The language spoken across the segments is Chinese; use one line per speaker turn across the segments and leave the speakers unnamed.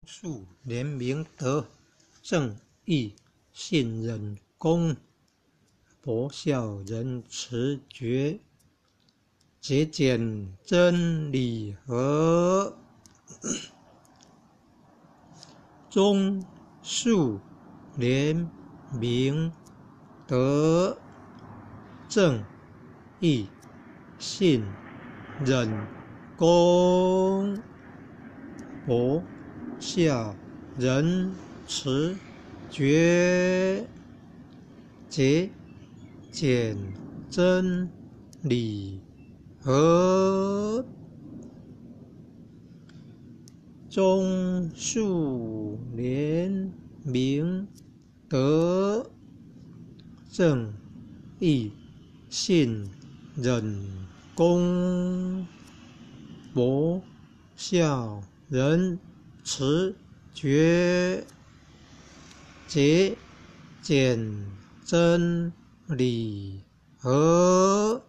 树廉明德正义信忍公博孝仁慈节俭真理和忠恕廉明德正义信忍公博孝仁慈节俭真理和忠恕廉明德正义信忍公博孝仁慈节俭真理和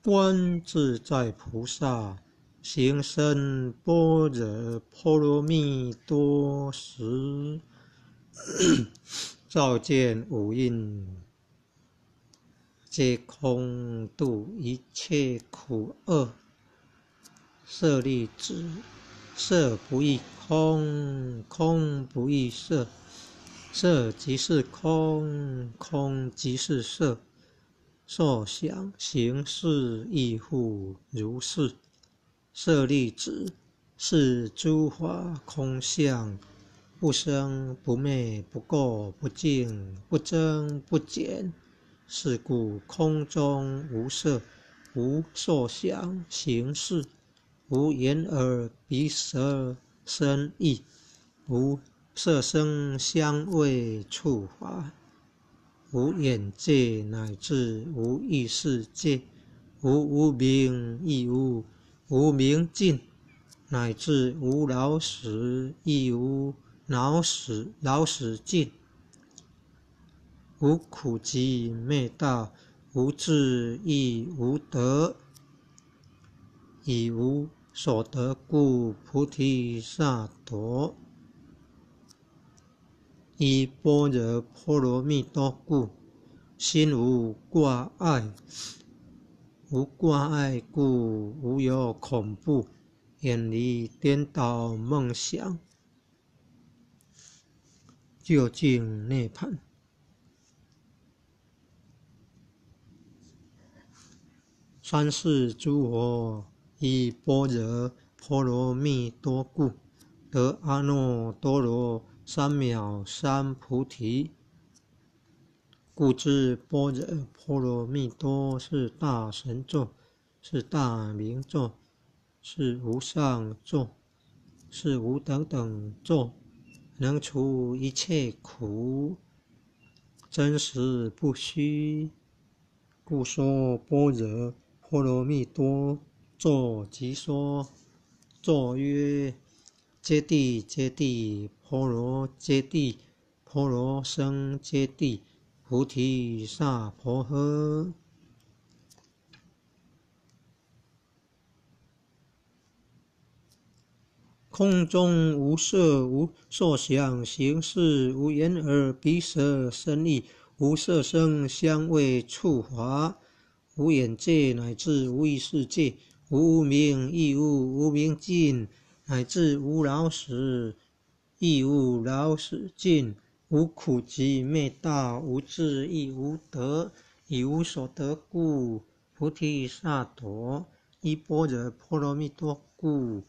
观自在菩萨行深般若波罗蜜多时，照见五蕴皆空，度一切苦厄。舍利子，色不异空，空不异色，色即是空，空即是色，受想行识亦复如是。舍利子，是诸法空相，不生不灭，不垢不净，不增不减。是故空中无色，无受想行识，无眼耳鼻舌身意，无色声香味触法，无眼界，乃至无意识界，无无明，亦无无明尽，乃至无老死，亦无老死尽，无苦集灭道，无智亦无得，以无所得故，菩提萨埵依般若波罗蜜多故，心无挂碍，无挂碍故，无有恐怖，远离颠倒梦想，究竟涅槃。三世诸佛依般若波罗蜜多故，得阿耨多罗三藐三菩提。故知般若波罗蜜多是大神咒，是大明咒，是无上咒，是无等等咒，能除一切苦，真实不虚。故说般若波罗蜜多咒，即说咒曰：揭谛揭谛，波罗揭谛，波罗僧揭谛，菩提萨婆诃。空中无色，无受想行识，无眼耳鼻舌身意，无色声香味触法，无眼界，乃至无意识界，无无明，亦无无明尽，乃至无老死，亦无老死尽，无苦集灭道，无智亦无得，以无所得故，菩提萨埵依般若波罗蜜多故，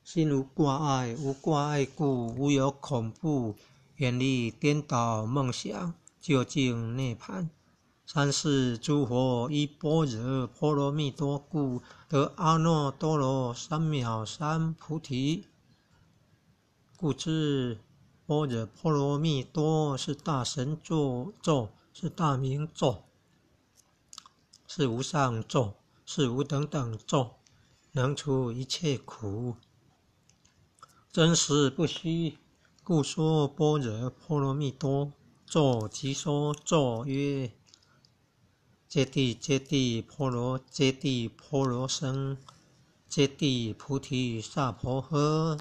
心无挂碍，无挂碍故，无有恐怖，远离颠倒梦想，究竟涅槃。三世诸佛依般若波罗蜜多故，得阿耨多罗三藐三菩提。故知般若波罗蜜多是大神咒，是大明咒，是无上咒，是无等等咒，能除一切苦，真实不虚。故说般若波罗蜜多咒，即说咒曰：揭谛揭谛，波罗揭谛，波罗僧揭谛菩提萨婆诃。